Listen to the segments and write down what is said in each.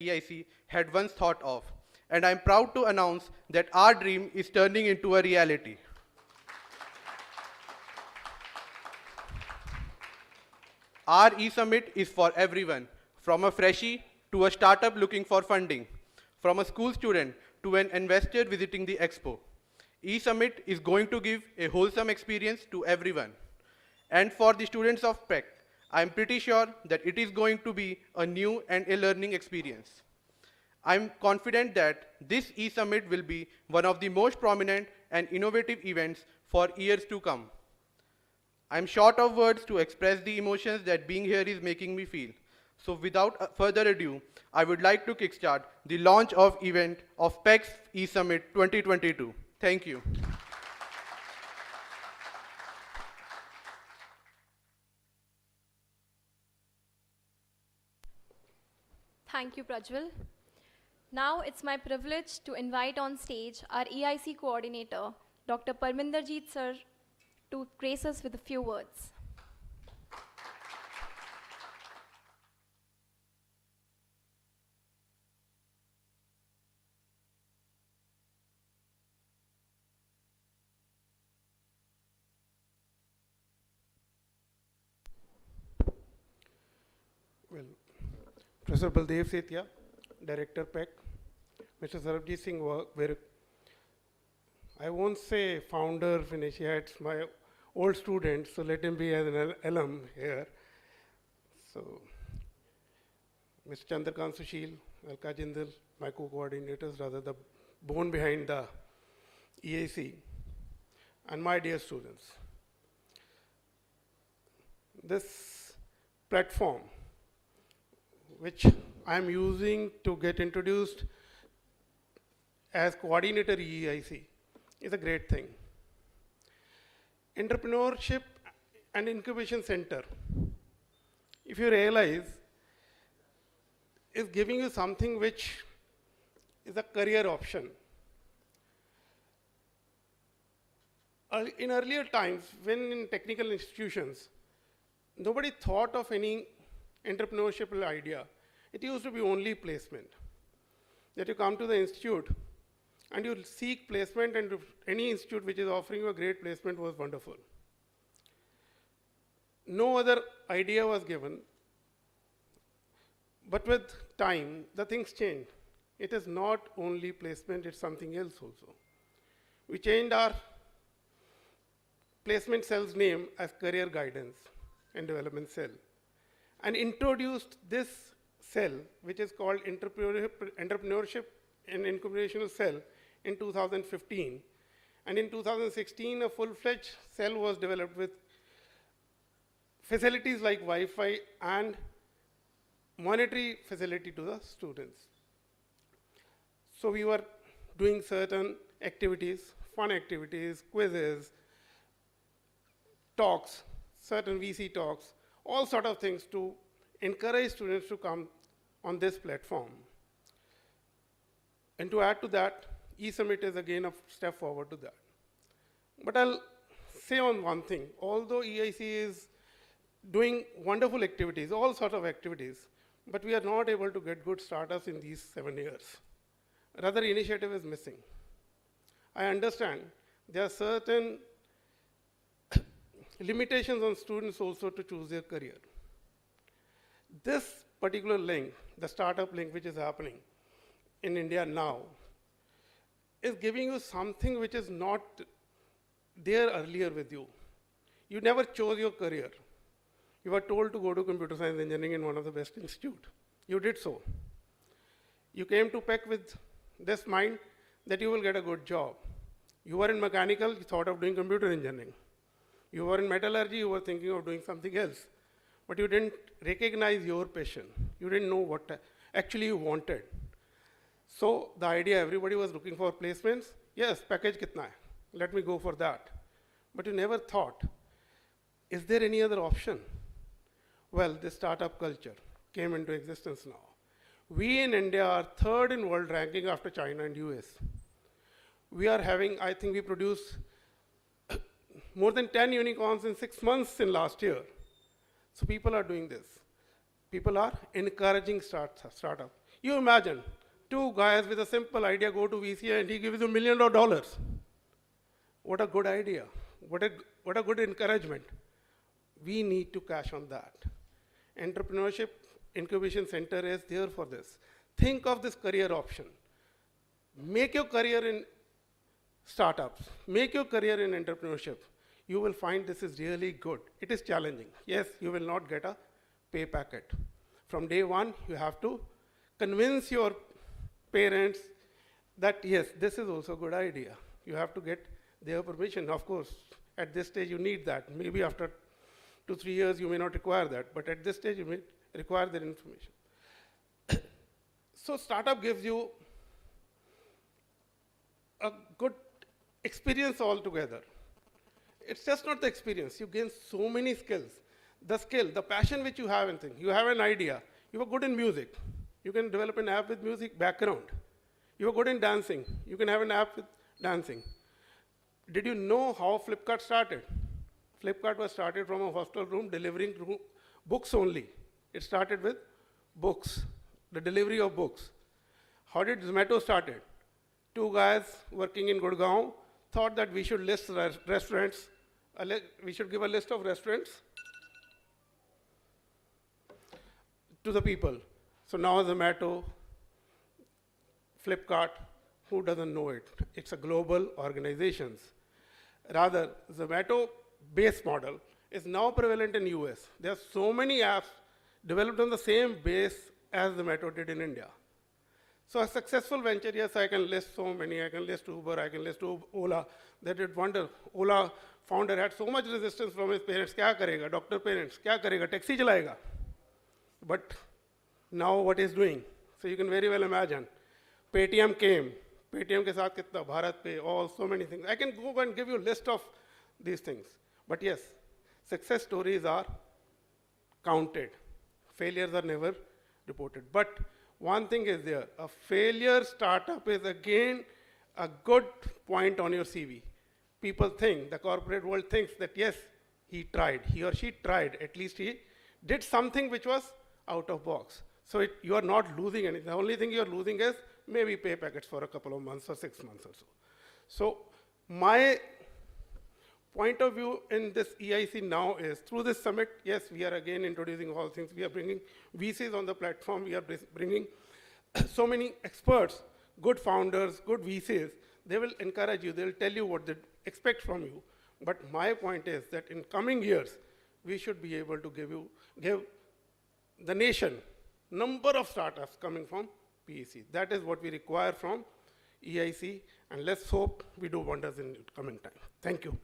EIC had once thought of. And I'm proud to announce that our dream is turning into a reality. Our E-Summit is for everyone, from a freshie to a startup looking for funding, from a school student to an investor visiting the Expo. E-Summit is going to give a wholesome experience to everyone. And for the students of PEC, I'm pretty sure that it is going to be a new and a learning experience. I'm confident that this E-Summit will be one of the most prominent and innovative events for years to come. I'm short of words to express the emotions that being here is making me feel. So without further ado, I would like to kickstart the launch of event of PEC's E-Summit 2022. Thank you. Thank you, Prajwal. Now it's my privilege to invite on stage our EIC coordinator, Dr. Parminderjeet sir, to grace us with a few words. Well, Professor Baldev Sethia, Director PEC, Mr. Sarabjit Singh Virk, I won't say founder, initiates, my old student, so let him be as an alum here. So, Mr. Chandrakant Sushil, Alka Jindal, my co-coordinators, rather the bone behind the EAC, and my dear students. This platform, which I'm using to get introduced as coordinator EIC, is a great thing. Entrepreneurship and Incubation Center, if you realize, is giving you something which is a career option. In earlier times, when in technical institutions, nobody thought of any entrepreneurship idea. It used to be only placement. That you come to the institute and you seek placement, and any institute which is offering you a great placement was wonderful. No other idea was given. But with time, the things changed. It is not only placement, it's something else also. We changed our placement cell's name as Career Guidance and Development Cell, and introduced this cell, which is called Entrepreneurship and Incubational Cell, in 2015. And in 2016, a full-fledged cell was developed with facilities like Wi-Fi and monetary facility to the students. So we were doing certain activities, fun activities, quizzes, talks, certain VC talks, all sort of things to encourage students to come on this platform. And to add to that, E-Summit is again a step forward to that. But I'll say on one thing, although EIC is doing wonderful activities, all sorts of activities, but we are not able to get good startups in these 7 years. Rather, initiative is missing. I understand there are certain limitations on students also to choose their career. This particular link, the startup link which is happening in India now, is giving you something which is not there earlier with you. You never chose your career. You were told to go to computer science engineering in one of the best institutes. You did so. You came to PEC with this mind that you will get a good job. You were in mechanical, you thought of doing computer engineering. You were in metallurgy, you were thinking of doing something else. But you didn't recognize your passion. You didn't know what actually you wanted. So the idea, everybody was looking for placements. Yes, package kitna hai? Let me go for that. But you never thought, is there any other option? Well, the startup culture came into existence now. We in India are third in world ranking after China and US. We are having, I think we produced more than 10 unicorns in 6 months in last year. So people are doing this. People are encouraging startup. You imagine, two guys with a simple idea go to VC and he gives you $1 million. What a good idea. What a good encouragement. We need to cash on that. Entrepreneurship Incubation Center is there for this. Think of this career option. Make your career in startups. Make your career in entrepreneurship. You will find this is really good. It is challenging. Yes, you will not get a pay packet. From day one, you have to convince your parents that yes, this is also a good idea. You have to get their permission. Of course, at this stage you need that. Maybe after 2-3 years you may not require that, but at this stage you may require that information. So startup gives you a good experience altogether. It's just not the experience. You gain so many skills. The skill, the passion which you have in things. You have an idea. You are good in music. You can develop an app with music background. You are good in dancing. You can have an app with dancing. Did you know how Flipkart started? Flipkart was started from a hostel room delivering books only. It started with books, the delivery of books. How did Zomato started? Two guys working in Gurgaon thought that we should list restaurants. We should give a list of restaurants to the people. So now Zomato, Flipkart, who doesn't know it? It's a global organizations. Rather, Zomato base model is now prevalent in US. There are so many apps developed on the same base as Zomato did in India. So a successful venture, yes, I can list so many. I can list Uber, I can list Ola. They did wonder. Ola founder had so much resistance from his parents. Kya karega? Doctor parents, kya karega? Taxi chalayega. But now what he's doing? So you can very well imagine. Paytm came. Paytm ke saath kitna? Bharat Pay, all so many things. I can go and give you a list of these things. But yes, success stories are counted. Failures are never reported. But one thing is there, a failure startup is again a good point on your CV. People think, the corporate world thinks that yes, he tried, he or she tried, at least he did something which was out of box. So you are not losing anything. The only thing you are losing is maybe pay packets for a couple of months or 6 months or so. So my point of view in this EIC now is, through this summit, yes, we are again introducing all things. We are bringing VCs on the platform. We are bringing so many experts, good founders, good VCs. They will encourage you. They will tell you what they expect from you. But my point is that in coming years, we should be able to give the nation number of startups coming from PEC. That is what we require from EIC, and let's hope we do wonders in coming time. Thank you.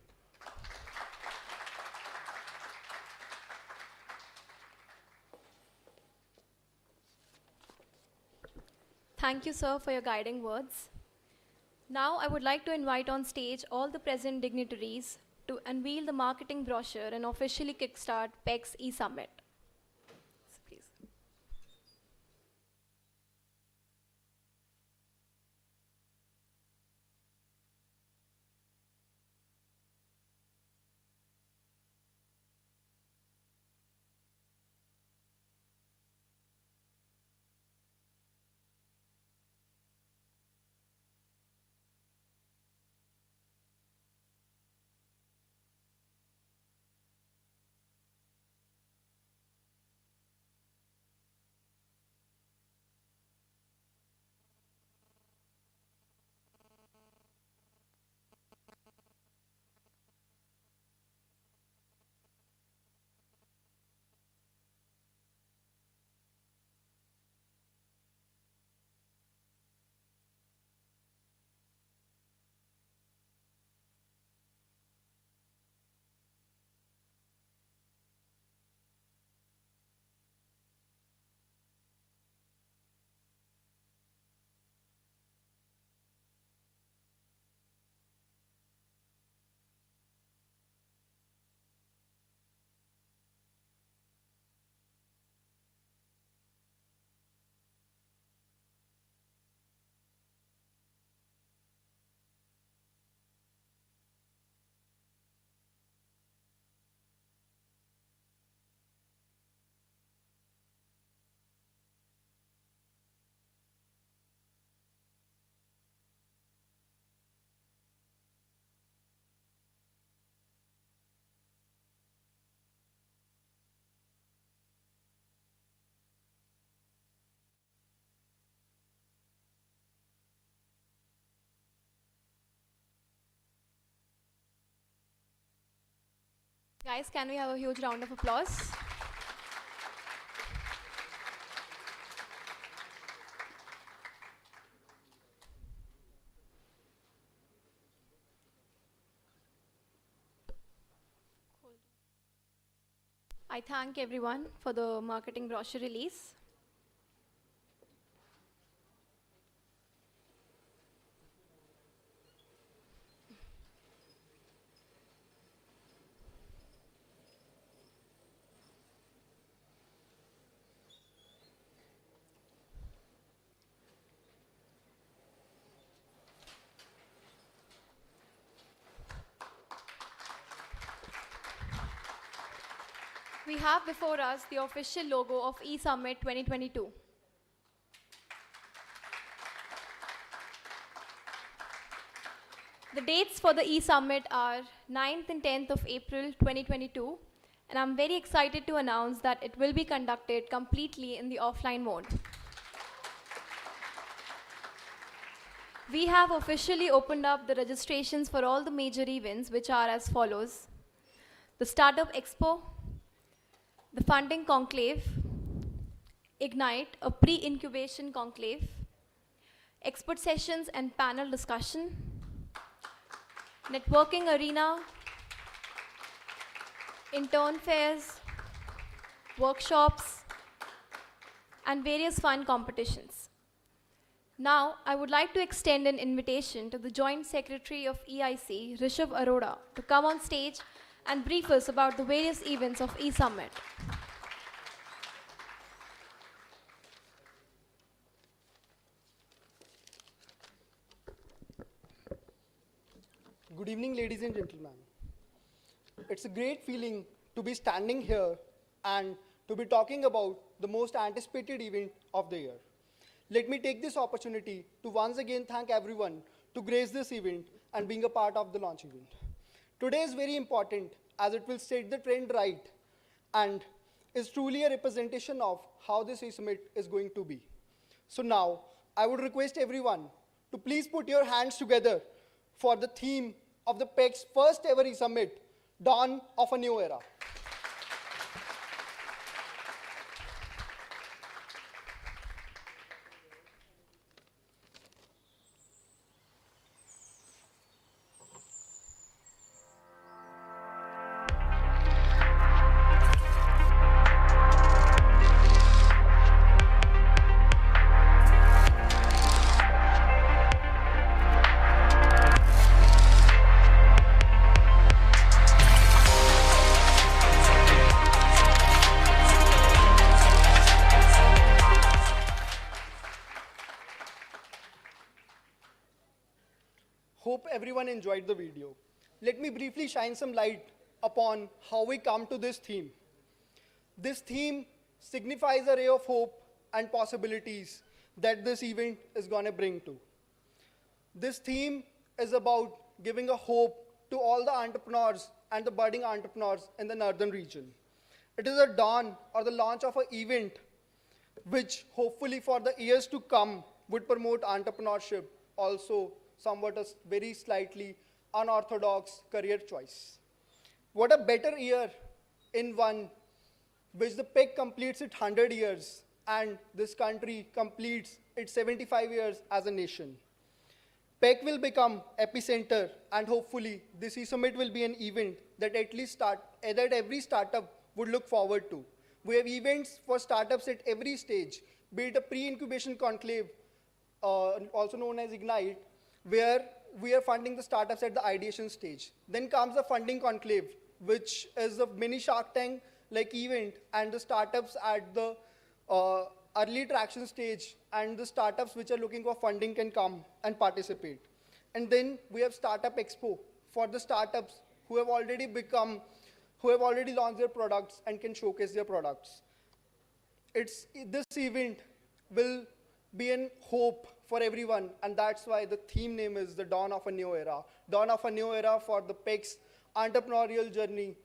Thank you, sir, for your guiding words. Now, I would like to invite on stage all the present dignitaries to unveil the marketing brochure and officially kickstart PEC's E-SUMMIT. Please. Guys, can we have a huge round of applause? I thank everyone for the marketing brochure release. We have before us the official logo of E-SUMMIT 2022. The dates for the E-SUMMIT are 9th and 10th of April 2022, and I'm very excited to announce that it will be conducted completely in the offline mode. We have officially opened up the registrations for all the major events, which are as follows: the Startup Expo, the Funding Conclave, Ignite, a pre-incubation conclave, expert sessions and panel discussion, networking arena, intern fairs, workshops, and various fun competitions. Now, I would like to extend an invitation to the Joint Secretary of EIC, Rishabh Arora, to come on stage and brief us about the various events of E-SUMMIT. Good evening, ladies and gentlemen. It's a great feeling to be standing here and to be talking about the most anticipated event of the year. Let me take this opportunity to once again thank everyone to grace this event and being a part of the launch event. Today is very important as it will set the trend right and is truly a representation of how this E-SUMMIT is going to be. So now, I would request everyone to please put your hands together for the theme of the PEC's first ever E-SUMMIT, Dawn of a New Era. Hope everyone enjoyed the video. Let me briefly shine some light upon how we come to this theme. This theme signifies a ray of hope and possibilities that this event is going to bring to. This theme is about giving a hope to all the entrepreneurs and the budding entrepreneurs in the northern region. It is a dawn or the launch of an event which hopefully for the years to come would promote entrepreneurship, also somewhat a very slightly unorthodox career choice. What a better year in one which the PEC completes its 100 years and this country completes its 75 years as a nation. PEC will become epicenter and hopefully this E-SUMMIT will be an event that at least that every startup would look forward to. We have events for startups at every stage, be it a pre-incubation conclave, also known as Ignite, where we are funding the startups at the ideation stage. Then comes the funding conclave, which is a mini Shark Tank like event, and the startups at the early traction stage, and the startups which are looking for funding can come and participate. And then we have Startup Expo for the startups who have already launched their products and can showcase their products. This event will be in hope for everyone, and that's why the theme name is the Dawn of a New Era. Dawn of a New Era for the PEC's entrepreneurial journey.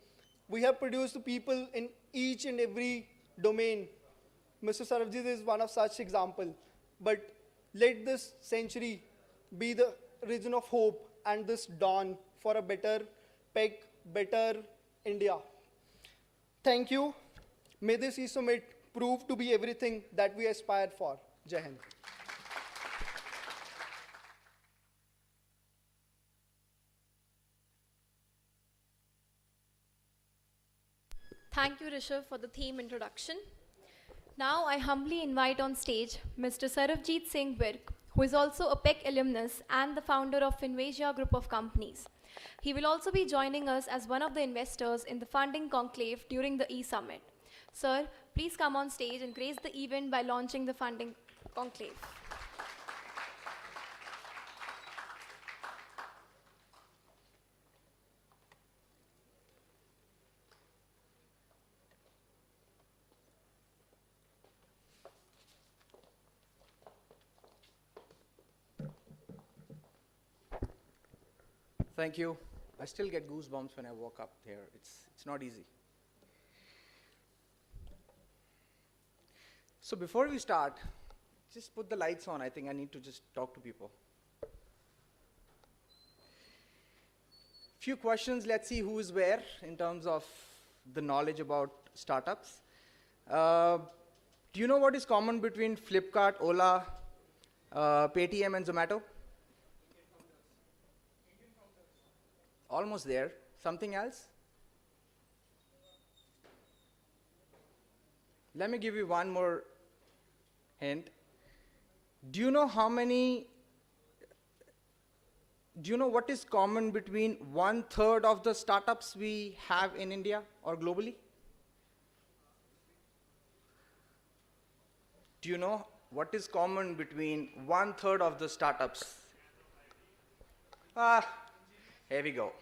We have produced people in each and every domain. Mr. Sarabjit is one of such example. But let this century be the region of hope and this dawn for a better PEC, better India. Thank you. May this E-SUMMIT prove to be everything that we aspired for. Jai Hind. Thank you, Rishabh, for the theme introduction. Now I humbly invite on stage Mr. Sarabjit Singh Virk, who is also a PEC alumnus and the founder of Finvasia Group of Companies. He will also be joining us as one of the investors in the funding conclave during the E-Summit. Sir, please come on stage and grace the event by launching the funding conclave. Thank you. I still get goosebumps when I walk up here. It's not easy. So before we start, just put the lights on. I think I need to just talk to people. Few questions. Let's see who is where in terms of the knowledge about startups. Do you know what is common between Flipkart, Ola, Paytm, and Zomato? Almost there. Something else? Let me give you one more hint. Do you know what is common between 1/3 of the startups we have in India or globally? Do you know what is common between 1/3 of the startups? Here we go.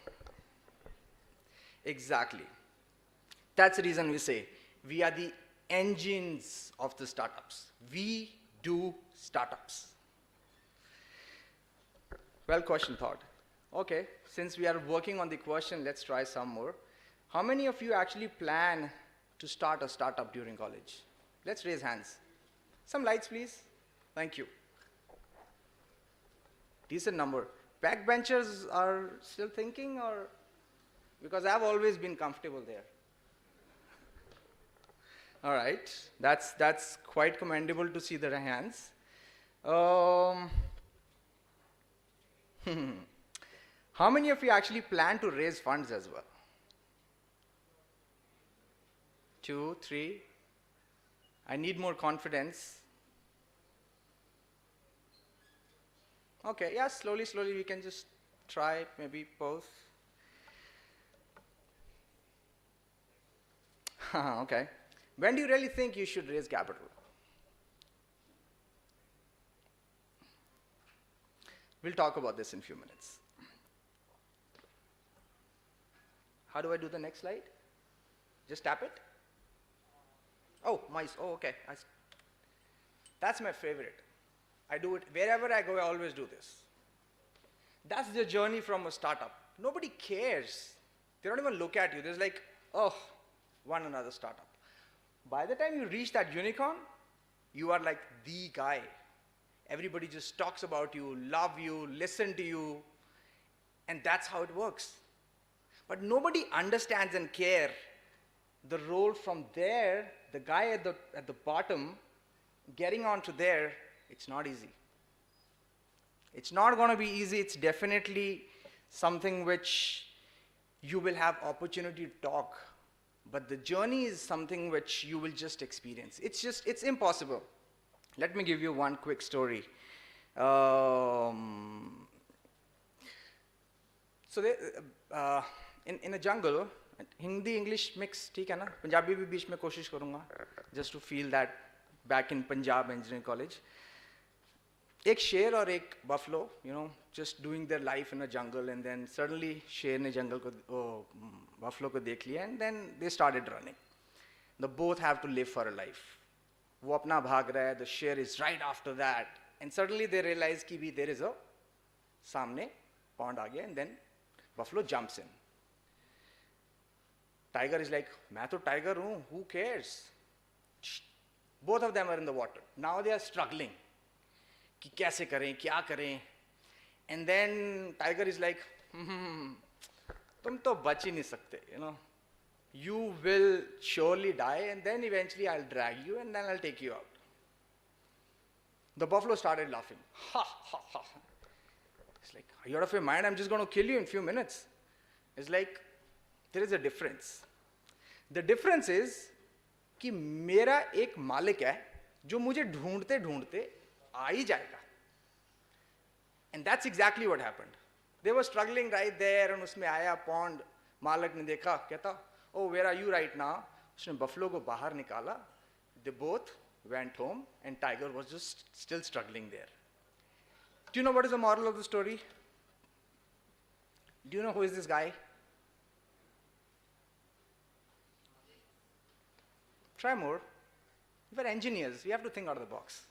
Exactly. That's the reason we say we are the engines of the startups. We do startups. Well, question thought. Okay, since we are working on the question, let's try some more. How many of you actually plan to start a startup during college? Let's raise hands. Some lights, please. Thank you. Decent number. Backbenchers are still thinking, or? Because I've always been comfortable there. All right, that's quite commendable to see the hands. How many of you actually plan to raise funds as well? 2, 3. I need more confidence. Okay, yeah, slowly we can just try maybe both. Okay. When do you really think you should raise capital? We'll talk about this in a few minutes. How do I do the next slide? Just tap it? Oh, mice. Oh, okay. That's my favorite. I do it wherever I go. I always do this. That's the journey from a startup. Nobody cares. They don't even look at you. There's like, oh, one another startup. By the time you reach that unicorn, you are like the guy. Everybody just talks about you, love you, listen to you, and that's how it works. But nobody understands and cares the role from there, the guy at the bottom, getting onto there. It's not easy. It's not going to be easy. It's definitely something which you will have opportunity to talk. But the journey is something which you will just experience. It's impossible. Let me give you one quick story. So in a jungle, Hindi, English mix, ठीक है ना? Punjabi भी बीच में कोशिश करूँगा, just to feel that back in Punjab Engineering College. एक शेर और एक buffalo, just doing their life in a jungle, and then suddenly शेर ने जंगल को buffalo को देख लिया, and then they started running. The both have to live for a life. वो अपना भाग रहा है, the शेर is right after that, and suddenly they realize कि भी there is a सामने pond आ गया, and then buffalo jumps in. Tiger is like, मैं तो tiger हूँ, who cares? Both of them are in the water. Now they are struggling. कि कैसे करें, क्या करें? And then tiger is like, तुम तो बच ही नहीं सकते, you will surely die, and then eventually I'll drag you, and then I'll take you out. The buffalo started laughing. Ha, ha, ha. It's like, are you out of your mind? I'm just going to kill you in a few minutes. It's like, there is a difference. The difference is कि मेरा एक मालिक है जो मुझे ढूंढते ढूंढते आ ही जाएगा. And that's exactly what happened. They were struggling right there, and उसमें आया pond. मालिक ने देखा, कहता, oh, where are you right now? उसने buffalo को बाहर निकाला. They both went home, and tiger was just still struggling there. Do you know what is the moral of the story? Do you know who is this guy? Try more. We're engineers. We have to think out of the box.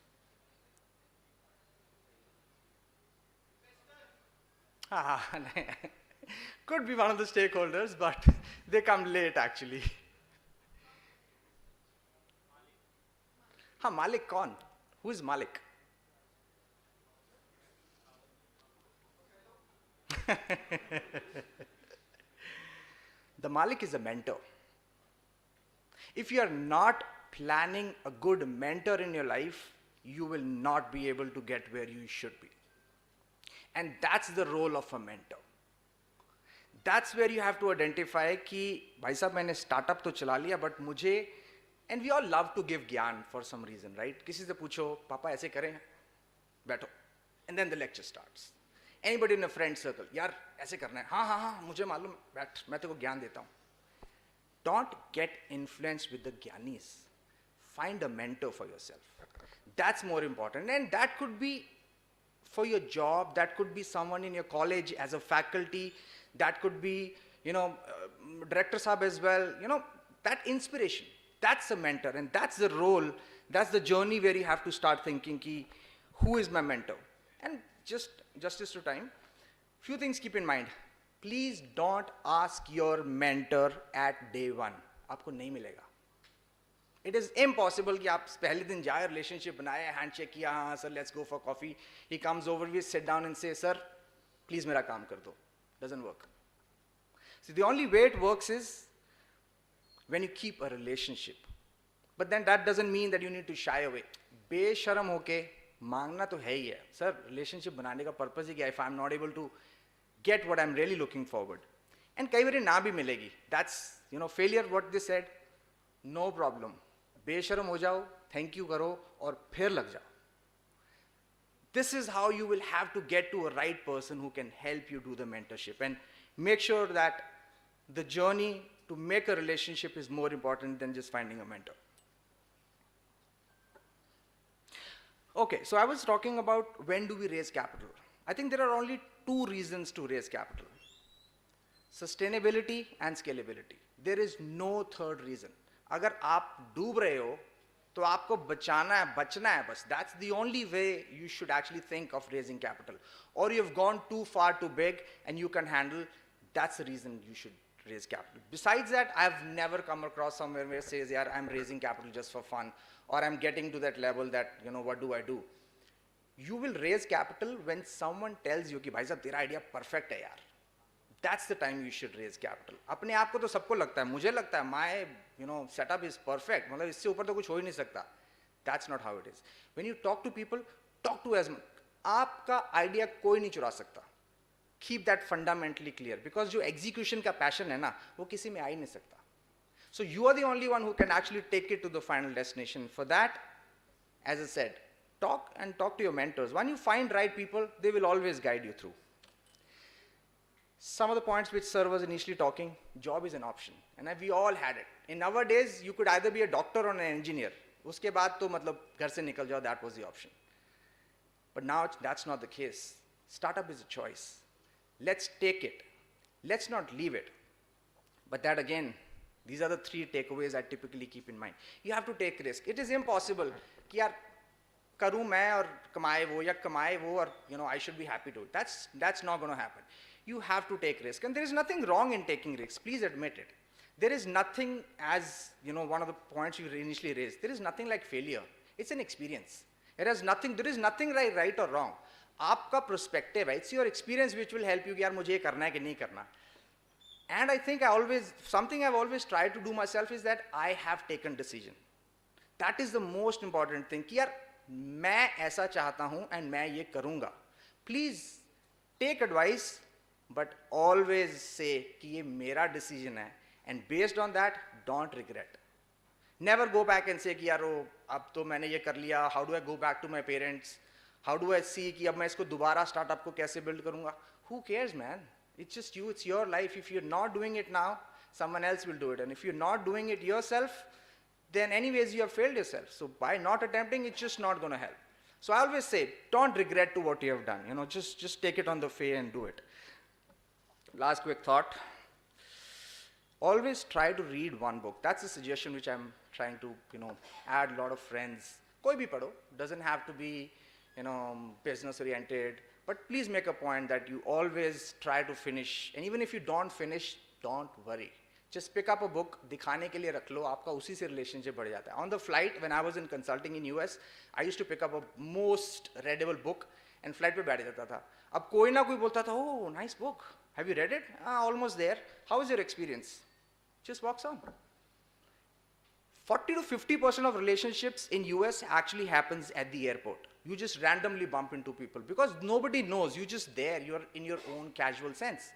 Could be one of the stakeholders, but they come late actually. Malik kaun? Who is Malik? The Malik is a mentor. If you are not planning a good mentor in your life, you will not be able to get where you should be. And that's the role of a mentor. That's where you have to identify कि भाई साहब मैंने startup तो चला लिया, but मुझे, and we all love to give ज्ञान for some reason, right? किसी से पूछो, पापा ऐसे करें, बैठो, and then the lecture starts. Anybody in a friend circle, यार ऐसे करना है, हाँ हाँ हाँ मुझे मालूम, बैठ, मैं तेरे को ज्ञान देता हूँ. Don't get influenced with the Gyanis. Find a mentor for yourself. That's more important. And that could be for your job, that could be someone in your college as a faculty, that could be, Director Saab as well. That inspiration, that's a mentor, and that's the role, that's the journey where you have to start thinking, ki, who is my mentor? And justice to time, few things keep in mind. Please don't ask your mentor at day one. आपको नहीं मिलेगा. It is impossible कि आप पहले दिन जाए, relationship बनाए, handshake किया, हाँ sir, let's go for coffee. He comes over, we sit down and say, sir, please मेरा काम कर दो. Doesn't work. See, the only way it works is when you keep a relationship. But then that doesn't mean that you need to shy away. बेशरम होके मांगना तो है ही है. Sir, relationship बनाने का purpose ही क्या है? If I'm not able to get what I'm really looking forward. And कई बार ना भी मिलेगी. That's, failure, what they said. No problem. बेशरम हो जाओ, thank you करो, और फिर लग जाओ. This is how you will have to get to a right person who can help you do the mentorship. And make sure that the journey to make a relationship is more important than just finding a mentor. Okay, so I was talking about when do we raise capital. I think there are only two reasons to raise capital: sustainability and scalability. There is no third reason. अगर आप डूब रहे हो, तो आपको बचाना है, बचना है बस. That's the only way you should actually think of raising capital. Or you've gone too far, too big, and you can handle. That's the reason you should raise capital. Besides that, I've never come across somewhere where it says, yeah, I'm raising capital just for fun, or I'm getting to that level that, what do I do? You will raise capital when someone tells you कि भाई साहब तेरा idea perfect है यार. That's the time you should raise capital. अपने आप को तो सबको लगता है, मुझे लगता है my setup is perfect. मतलब इससे ऊपर तो कुछ हो ही नहीं सकता. That's not how it is. When you talk to people, talk to as much. आपका idea कोई नहीं चुरा सकता. Keep that fundamentally clear, because जो execution का passion है ना, वो किसी में आ ही नहीं सकता. So you are the only one who can actually take it to the final destination. For that, as I said, talk to your mentors. When you find right people, they will always guide you through. Some of the points which sir was initially talking, job is an option, and we all had it. In nowadays, you could either be a doctor or an engineer. उसके बाद तो मतलब घर से निकल जाओ, that was the option. But now that's not the case. Startup is a choice. Let's take it. Let's not leave it. But that again, these are the three takeaways I typically keep in mind. You have to take risk. It is impossible कि यार करूँ मैं और कमाए वो या कमाए वो और I should be happy to it. That's not going to happen. You have to take risk, and there is nothing wrong in taking risks. Please admit it. There is nothing, as one of the points you initially raised. There is nothing like failure. It's an experience. There is nothing right or wrong. आपका perspective है. It's your experience which will help you कि यार मुझे ये करना है कि नहीं करना. And I think something I've always tried to do myself is that I have taken decision. That is the most important thing. कि यार मैं ऐसा चाहता हूँ and मैं ये करूँगा. Please take advice, but always say कि ये मेरा decision है, and based on that, don't regret. Never go back and say कि यार वो अब तो मैंने ये कर लिया. How do I go back to my parents? How do I see कि अब मैं इसको दोबारा startup को कैसे build करूँगा? Who cares, man? It's just you. It's your life. If you're not doing it now, someone else will do it. And if you're not doing it yourself, then anyways you have failed yourself. So by not attempting, it's just not going to help. So I always say, don't regret to what you have done. Just take it on the face and do it. Last quick thought. Always try to read one book. That's a suggestion which I'm trying to, add a lot of friends. Koi bhi padho. Doesn't have to be, business oriented. But please make a point that you always try to finish. And even if you don't finish, don't worry. Just pick up a book, दिखाने के लिए रख लो, आपका उसी से relationship बढ़ जाता है. On the flight, when I was in consulting in US, I used to pick up a most readable book and flight पे बैठ जाता था. अब कोई ना कोई बोलता था, oh, nice book. Have you read it? Almost there. How is your experience? Just walks on. 40 to 50% of relationships in US actually happens at the airport. You just randomly bump into people because nobody knows. You're just there. You're in your own casual sense.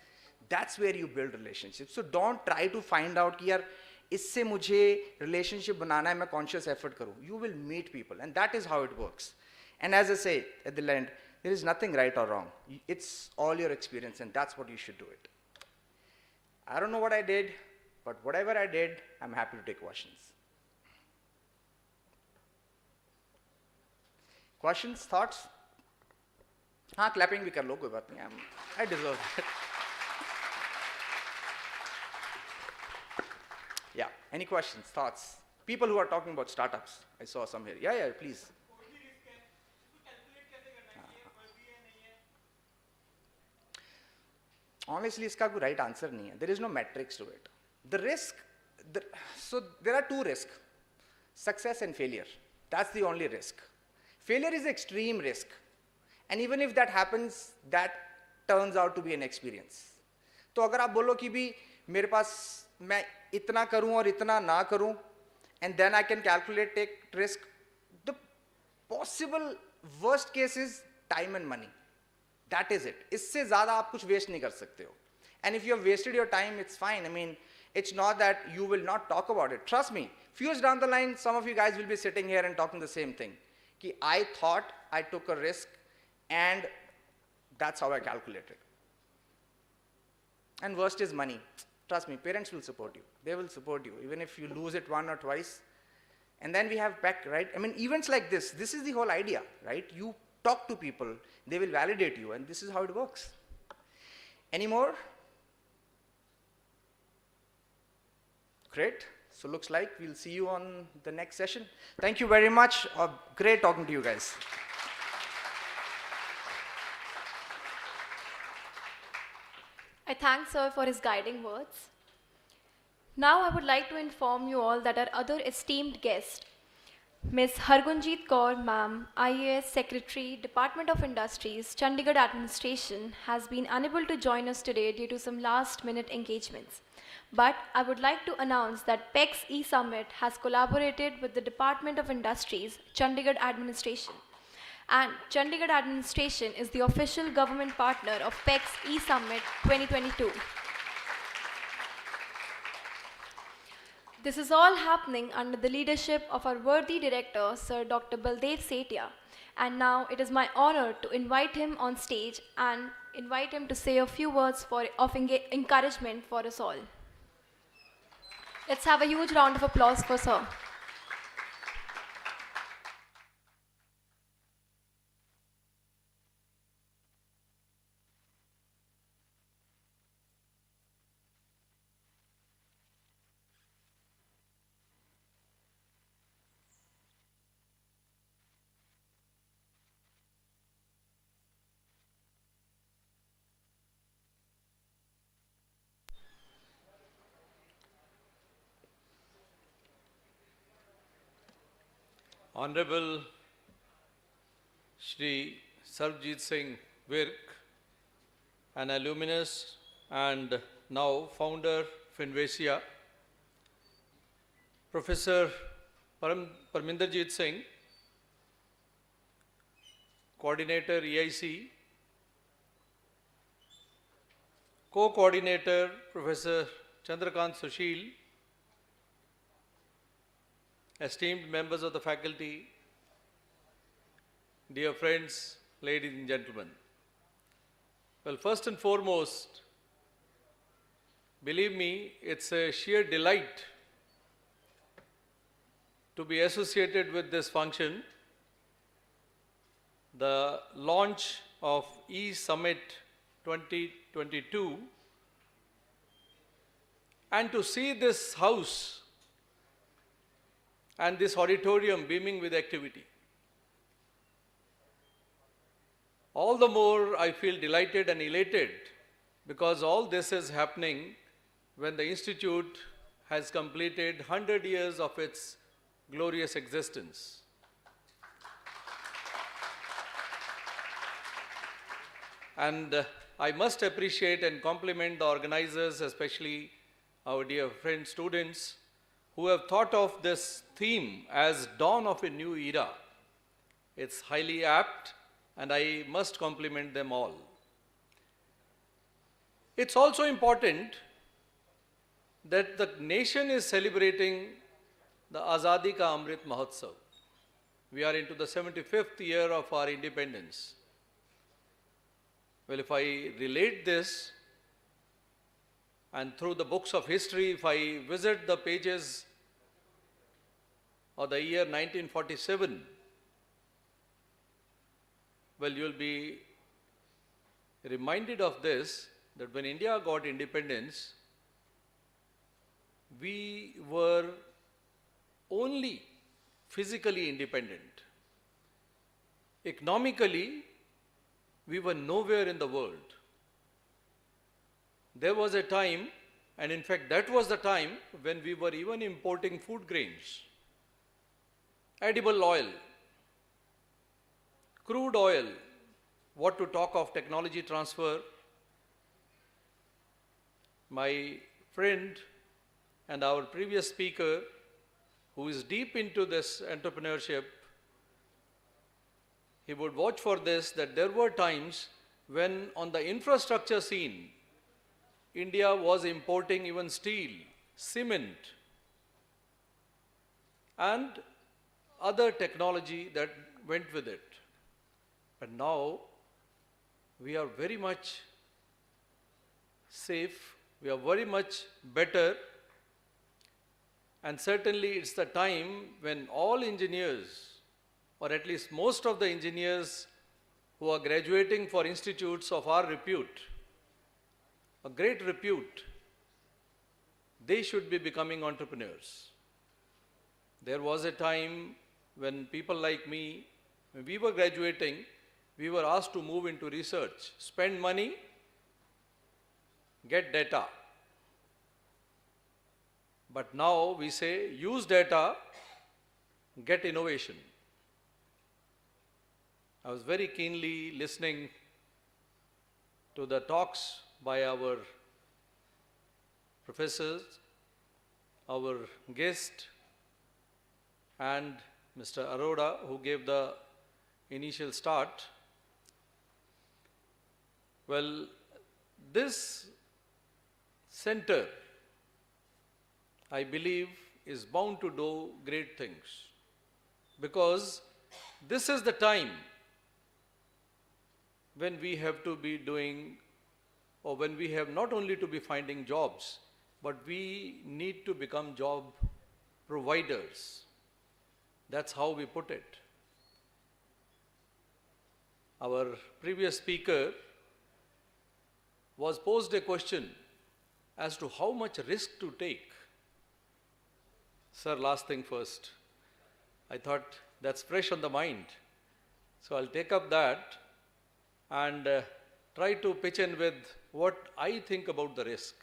That's where you build relationships. So don't try to find out कि यार इससे मुझे relationship बनाना है, मैं conscious effort करूँ. You will meet people, and that is how it works. And as I say at the end, there is nothing right or wrong. It's all your experience, and that's what you should do it. I don't know what I did, but whatever I did, I'm happy to take questions. Questions, thoughts? हाँ, clapping भी कर लो, कोई बात नहीं. I deserve it. Yeah, any questions, thoughts? People who are talking about startups. I saw some here. Yeah, please. Honestly, इसका कोई right answer नहीं है. There is no metrics to it. The risk, so there are two risks. Success and failure. That's the only risk. Failure is extreme risk. And even if that happens, that turns out to be an experience. तो अगर आप बोलो कि भी मेरे पास मैं इतना करूं और इतना ना करूं, and then I can calculate, take risk, the possible worst case is time and money. That is it. इससे ज़्यादा आप कुछ waste नहीं कर सकते हो. And if you have wasted your time, it's fine. I mean, it's not that you will not talk about it. Trust me, few years down the line, some of you guys will be sitting here and talking the same thing. Ki I thought I took a risk, and that's how I calculated. And worst is money. Trust me, parents will support you. They will support you, even if you lose it one or twice. And then we have PEC, right? I mean, events like this is the whole idea, right? You talk to people, they will validate you, and this is how it works. Any more? Great. So looks like we'll see you on the next session. Thank you very much. Great talking to you guys. I thank Sir for his guiding words. Now I would like to inform you all that our other esteemed guest, Ms. Hargunjeet Kaur Ma'am, IAS Secretary, Department of Industries, Chandigarh Administration, has been unable to join us today due to some last-minute engagements. But I would like to announce that PEC's E-SUMMIT has collaborated with the Department of Industries, Chandigarh Administration. And Chandigarh Administration is the official government partner of PEC's E-SUMMIT 2022. This is all happening under the leadership of our worthy director, Sir Dr. Baldev Setia. And now it is my honor to invite him on stage and invite him to say a few words of encouragement for us all. Let's have a huge round of applause for Sir. Honorable Shri Sarvjit Singh Virk, an alumnus and now founder Finvesia, Professor Parminderjeet Singh, coordinator EIC, co-coordinator Professor Chandrakant Sushil, esteemed members of the faculty, dear friends, ladies and gentlemen. Well, first and foremost, believe me, it's a sheer delight to be associated with this function, the launch of E-SUMMIT 2022, and to see this house and this auditorium beaming with activity. All the more I feel delighted and elated because all this is happening when the Institute has completed 100 years of its glorious existence. And I must appreciate and compliment the organizers, especially our dear friends, students, who have thought of this theme as dawn of a new era. It's highly apt, and I must compliment them all. It's also important that the nation is celebrating the Azadi Ka Amrit Mahotsav. We are into the 75th year of our independence. Well, if I relate this, and through the books of history, if I visit the pages of the year 1947, well, you'll be reminded of this, that when India got independence, we were only physically independent. Economically, we were nowhere in the world. There was a time, and in fact that was the time when we were even importing food grains, edible oil, crude oil, what to talk of technology transfer. My friend and our previous speaker, who is deep into this entrepreneurship, he would watch for this, that there were times when on the infrastructure scene, India was importing even steel, cement, and other technology that went with it. But now, we are very much safe, we are very much better, and certainly it's the time when all engineers, or at least most of the engineers who are graduating for institutes of our repute, a great repute, they should be becoming entrepreneurs. There was a time when people like me, when we were graduating, we were asked to move into research, spend money, get data. But now we say, use data, get innovation. I was very keenly listening to the talks by our professors, our guest, and Mr. Arora, who gave the initial start. Well, this center, I believe, is bound to do great things, because this is the time when we have to be doing, or when we have not only to be finding jobs, but we need to become job providers. That's how we put it. Our previous speaker was posed a question as to how much risk to take. Sir, last thing first. I thought that's fresh on the mind. So I'll take up that and try to pitch in with what I think about the risk.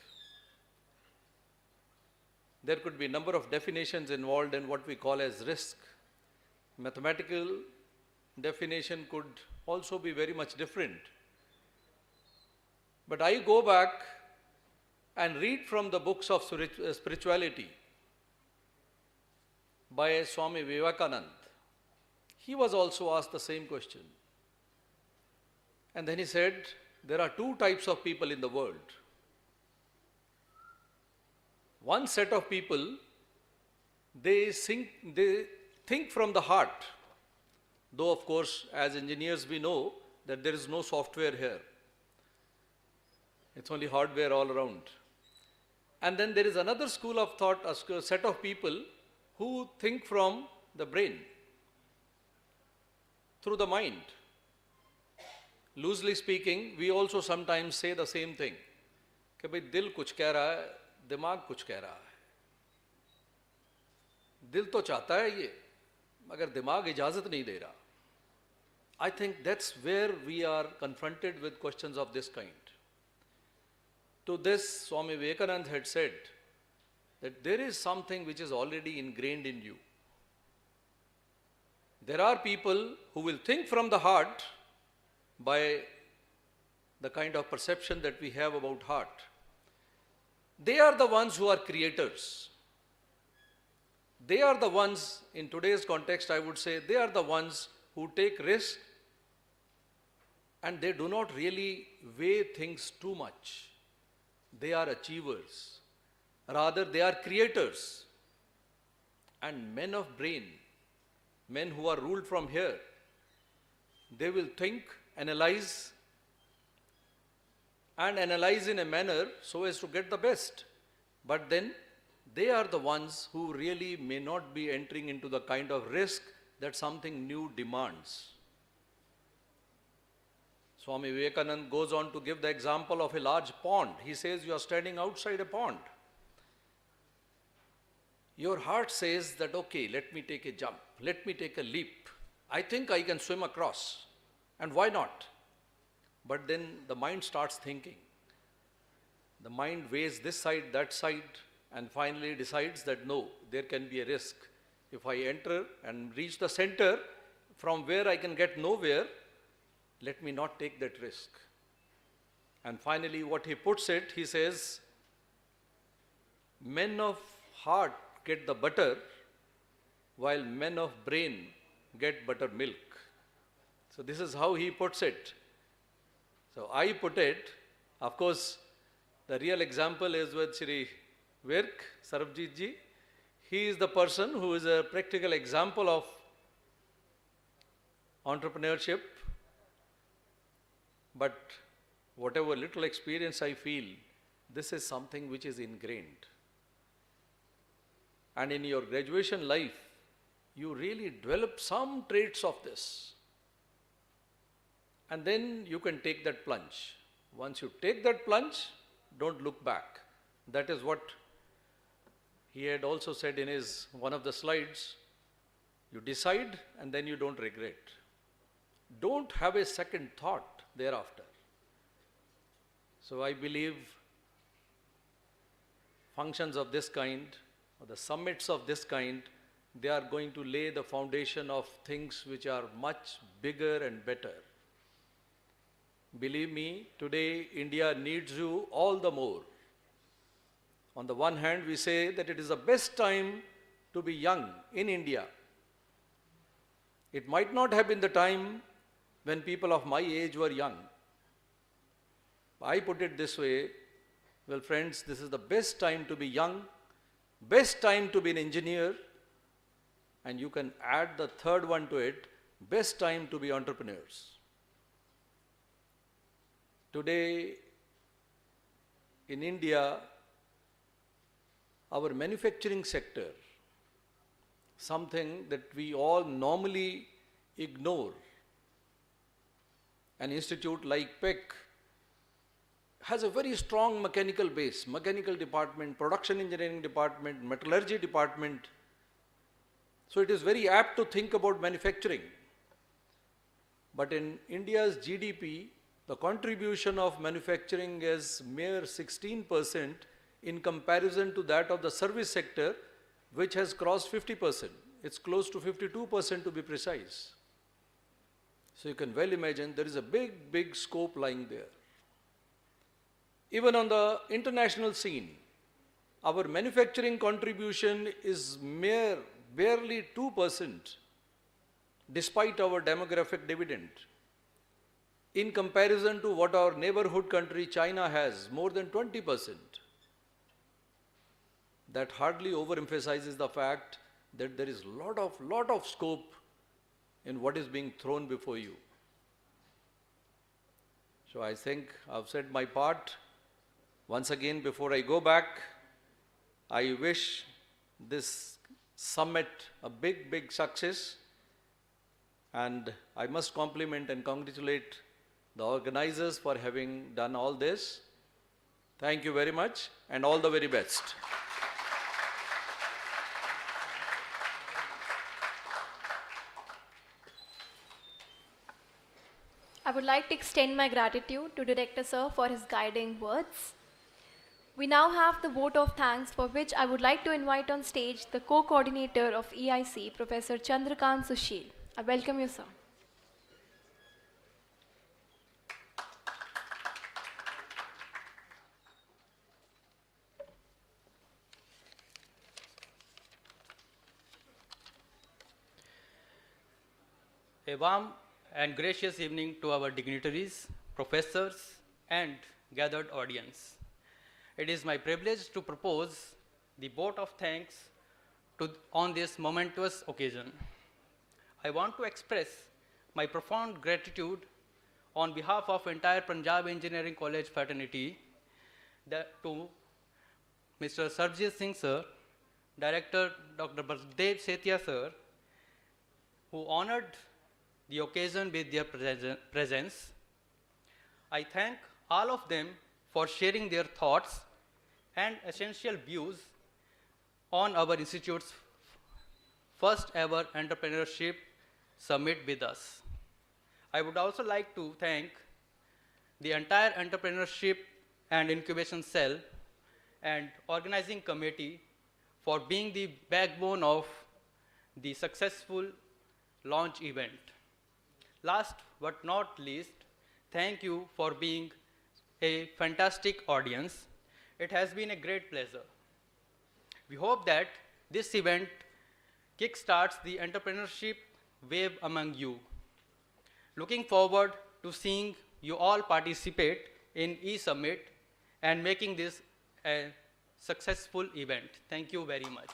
There could be a number of definitions involved in what we call as risk. Mathematical definition could also be very much different. But I go back and read from the books of spirituality by Swami Vivekananda, he was also asked the same question. And then he said, there are two types of people in the world. One set of people, they think from the heart. Though, of course, as engineers, we know that there is no software here. It's only hardware all around. And then there is another school of thought, a set of people who think from the brain, through the mind. Loosely speaking, we also sometimes say the same thing. कि भाई दिल कुछ कह रहा है, दिमाग कुछ कह रहा है. दिल तो चाहता है ये, मगर दिमाग इजाजत नहीं दे रहा. I think that's where we are confronted with questions of this kind. To this, Swami Vivekananda had said that there is something which is already ingrained in you. There are people who will think from the heart by the kind of perception that we have about heart. They are the ones who are creators. They are the ones, in today's context, I would say, they are the ones who take risks and they do not really weigh things too much. They are achievers. Rather, they are creators. And men of brain, men who are ruled from here, they will think, analyze, and analyze in a manner so as to get the best. But then, they are the ones who really may not be entering into the kind of risk that something new demands. Swami Vivekananda goes on to give the example of a large pond. He says, you are standing outside a pond. Your heart says that, okay, let me take a jump, let me take a leap. I think I can swim across, and why not? But then the mind starts thinking. The mind weighs this side, that side, and finally decides that no, there can be a risk. If I enter and reach the center from where I can get nowhere, let me not take that risk. And finally, what he puts it, he says, men of heart get the butter, while men of brain get buttermilk. So this is how he puts it. So I put it, of course, the real example is with Shri Virk Sarabjit ji. He is the person who is a practical example of entrepreneurship. But whatever little experience I feel, this is something which is ingrained. And in your graduation life, you really develop some traits of this. And then you can take that plunge. Once you take that plunge, don't look back. That is what he had also said in his one of the slides. You decide and then you don't regret. Don't have a second thought thereafter. So I believe functions of this kind, or the summits of this kind, they are going to lay the foundation of things which are much bigger and better. Believe me, today India needs you all the more. On the one hand, we say that it is the best time to be young in India. It might not have been the time when people of my age were young. I put it this way, well friends, this is the best time to be young, best time to be an engineer, and you can add the third one to it, best time to be entrepreneurs. Today, in India, our manufacturing sector, something that we all normally ignore, an institute like PEC has a very strong mechanical base, mechanical department, production engineering department, metallurgy department. So it is very apt to think about manufacturing. But in India's GDP, the contribution of manufacturing is mere 16% in comparison to that of the service sector, which has crossed 50%. It's close to 52% to be precise. So you can well imagine there is a big, big scope lying there. Even on the international scene, our manufacturing contribution is barely 2% despite our demographic dividend. In comparison to what our neighborhood country China has, more than 20%. That hardly overemphasizes the fact that there is lot of scope in what is being thrown before you. So I think I've said my part. Once again, before I go back, I wish this summit a big success, and I must compliment and congratulate the organizers for having done all this. Thank you very much, and all the very best. I would like to extend my gratitude to Director Sir for his guiding words. We now have the vote of thanks, for which I would like to invite on stage the co-coordinator of EIC, Professor Chandrakant Sushil. I welcome you, sir. A warm and gracious evening to our dignitaries, professors, and gathered audience. It is my privilege to propose the vote of thanks on this momentous occasion. I want to express my profound gratitude on behalf of entire Punjab Engineering College fraternity to Mr. Sarabjit Singh sir, Director Dr. Baldev Sethia sir, who honored the occasion with their presence. I thank all of them for sharing their thoughts and essential views on our institute's first ever entrepreneurship summit with us. I would also like to thank the entire entrepreneurship and incubation cell and organizing committee for being the backbone of the successful launch event. Last but not least, thank you for being a fantastic audience. It has been a great pleasure. We hope that this event kickstarts the entrepreneurship wave among you. Looking forward to seeing you all participate in E-Summit and making this a successful event. Thank you very much.